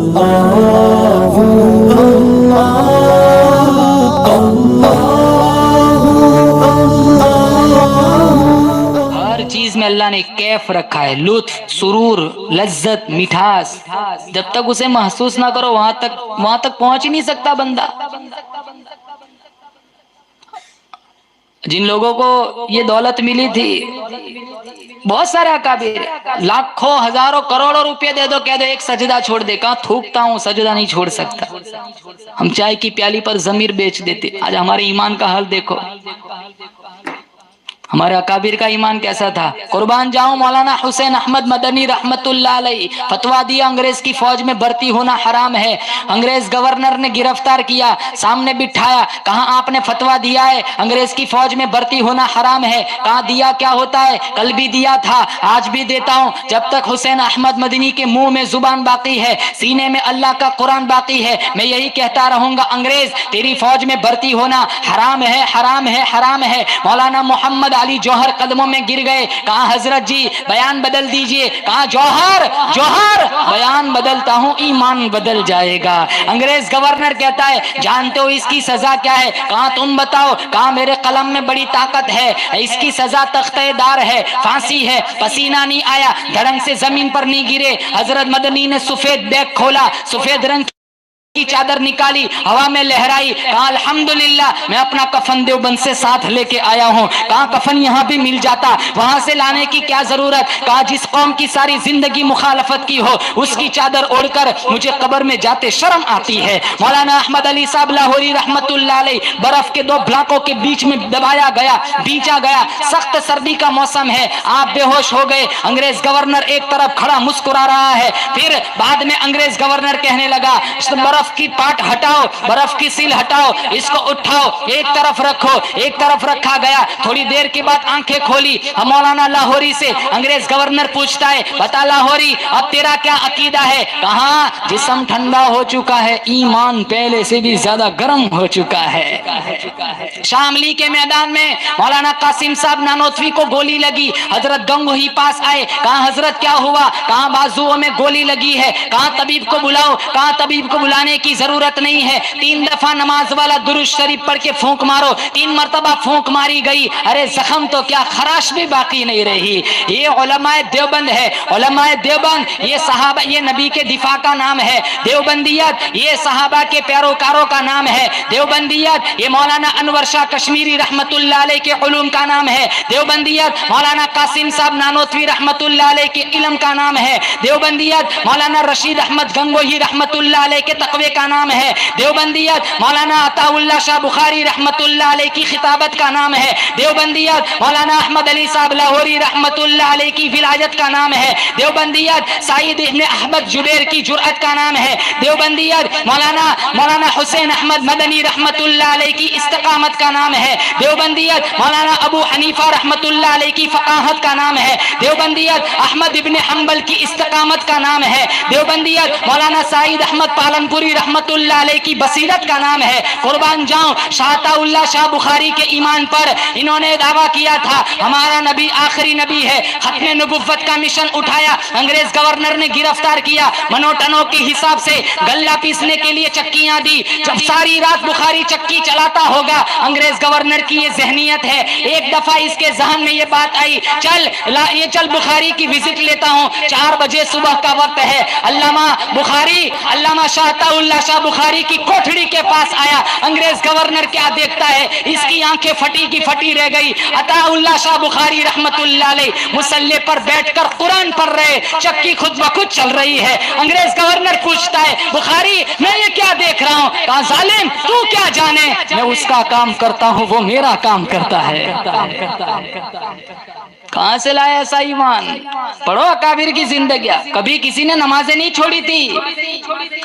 ہر چیز میں اللہ نے کیف رکھا ہے، لطف، سرور، لذت، مٹھاس. جب تک اسے محسوس نہ کرو وہاں تک پہنچ ہی نہیں سکتا بندہ. جن لوگوں کو یہ دولت ملی تھی، بہت سارے اکابر، لاکھوں ہزاروں کروڑوں روپے دے دو، کہہ دو ایک سجدہ چھوڑ دے، کہاں تھوکتا ہوں سجدہ نہیں چھوڑ سکتا. ہم چائے کی پیالی پر ضمیر بیچ دیتے. آج ہمارے ایمان کا حال دیکھو، ہمارے اکابر کا ایمان کیسا تھا. قربان جاؤں مولانا حسین احمد مدنی رحمت اللہ علیہ فتویٰ دیا انگریز کی فوج میں بھرتی ہونا حرام ہے. انگریز گورنر نے گرفتار کیا، سامنے بٹھایا، کہا آپ نے فتویٰ دیا ہے انگریز کی فوج میں بھرتی ہونا حرام ہے. کہا دیا کیا ہوتا ہے، کل بھی دیا تھا، آج بھی دیتا ہوں. جب تک حسین احمد مدنی کے منہ میں زبان باقی ہے، سینے میں اللہ کا قرآن باقی ہے، میں یہی کہتا رہوں گا انگریز تیری فوج میں بھرتی ہونا حرام ہے، حرام ہے، حرام ہے. مولانا محمد علی جوہر قدموں میں گر گئے، کہا حضرت جی بیان بدل دیجئے. کہا جوہر بیان بدلتا ہوں ایمان بدل جائے گا. انگریز گورنر کہتا ہے جانتے ہو اس کی سزا کیا ہے؟ کہا تم بتاؤ. کہا میرے قلم میں بڑی طاقت ہے، اس کی سزا تختہ دار ہے، پھانسی ہے. پسینہ نہیں آیا، دھڑنگ سے زمین پر نہیں گرے. حضرت مدنی نے سفید بیگ کھولا، سفید رنگ کی چادر نکالی، ہوا میں لہرائی. کہا الحمدللہ میں اپنا کفن دیوبند سے ساتھ لے کے آیا ہوں. کہا کفن یہاں بھی مل جاتا، وہاں سے لانے کی کیا ضرورت. کہا جس قوم کی ساری زندگی مخالفت کی ہو اس کی چادر اوڑھ کر مجھے قبر میں جاتے شرم آتی ہے. مولانا احمد علی صاحب لاہوری رحمت اللہ علیہ برف کے 2 بلاکوں کے بیچ میں دبایا گیا، بیچا گیا. سخت سردی کا موسم ہے، آپ بے ہوش ہو گئے. انگریز گورنر ایک طرف کھڑا مسکرا رہا ہے. پھر بعد میں انگریز گورنر کہنے لگا برف کی پاٹ ہٹاؤ، برف کی سیل ہٹاؤ، اس کو اٹھاؤ، ایک طرف رکھو. ایک طرف رکھا گیا. تھوڑی دیر کے بعد آنکھیں کھولی. مولانا لاہوری سے انگریز گورنر پوچھتا ہے بتا لاہوری اب تیرا کیا عقیدہ ہے؟ کہا جسم ٹھنڈا ہو چکا ہے، ایمان پہلے سے بھی زیادہ گرم ہو چکا ہے. شاملی کے میدان میں مولانا قاسم صاحب نانوتوی کو گولی لگی. حضرت گنگوہی پاس آئے. کہا حضرت کیا ہوا؟ کہا بازوؤں میں گولی لگی ہے. کہا طبیب کو بلاؤ. کہا طبیب کو بلانے کی ضرورت نہیں ہے، 3 دفعہ نماز والا درود شریف پڑھ کے پھونک مارو. 3 مرتبہ پھونک ماری گئی. ارے زخم تو کیا خراش بھی باقی نہیں رہی. یہ علماء دیوبند ہے. علماء دیوبند یہ صحابہ، یہ نبی کے دفاع کا نام ہے. دیوبندیت یہ صحابہ کے پیروکاروں کا نام ہے. دیوبندیت یہ مولانا انور شاہ کشمیری رحمت اللہ علیہ کے علوم کا نام ہے. دیوبندیت مولانا قاسم صاحب نانوتوی رحمت اللہ علیہ کے علم کا نام ہے. دیوبندیت مولانا رشید احمد گنگوہی رحمت اللہ علیہ کے تقوی کا نام ہے. دیوبندیت مولانا عطا اللہ شاہ بخاری رحمت اللہ علیہ کی خطابت کا نام ہے. دیوبندیت مولانا احمد علی صاحب لاہوری رحمت اللہ علیہ کی ولایت کا نام ہے. دیوبندیت سعید ابن احمد جبیر کی جرأت کا نام ہے. دیوبندیت مولانا حسین احمد مدنی رحمت اللہ علیہ کی استقامت کا نام ہے. دیوبندیت مولانا ابو حنیفہ رحمت اللہ علیہ کی فقاہت کا نام ہے. دیوبندیت احمد ابن حنبل کی استقامت کا نام ہے. دیوبندیت مولانا سعید احمد پالنپوری رحمت اللہ علیہ کی بصیرت کا نام ہے. قربان جاؤں شاہ عطا اللہ شاہ بخاری کے ایمان پر انہوں نے دعویٰ کیا تھا ہمارا نبی آخری نبی ہے. ختم نبوت کا مشن اٹھایا. انگریز گورنر نے گرفتار کیا. منوٹنوں کے حساب سے گلہ پیسنے کے لیے چکیاں دی. جب ساری رات بخاری چکی چلاتا ہوگا. انگریز گورنر کی یہ ذہنیت ہے. ایک دفعہ اس کے ذہن میں یہ بات آئی چل بخاری کی وزٹ لیتا ہوں. 4 بجے صبح کا وقت ہے. علامہ شاہ عطا اللہ شاہ بخاری کی کوٹھڑی کے پاس آیا. انگریز گورنر کیا دیکھتا ہے، اس کی آنکھیں پھٹی کی پھٹی رہ گئی. عطا اللہ شاہ بخاری رحمت اللہ علیہ مصلی پر بیٹھ کر قرآن پڑھ رہے، چکی خود بخود چل رہی ہے. انگریز گورنر پوچھتا ہے بخاری میں یہ کیا دیکھ رہا ہوں؟ کہا ظالم تو کیا جانے، میں اس کا کام کرتا ہوں وہ میرا کام کرتا ہے. کہاں سے لایا ایسا ایمان؟ پڑھو اکابر کی زندگیاں. کبھی کسی نے نمازیں نہیں چھوڑی تھی.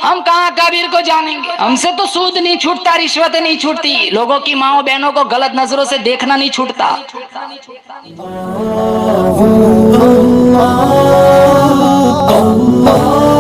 ہم کہاں اکابر کو جانیں گے؟ ہم سے تو سود نہیں چھوٹتا، رشوت نہیں چھوٹتی، لوگوں کی ماؤں بہنوں کو غلط نظروں سے دیکھنا نہیں چھوٹتا. اللہ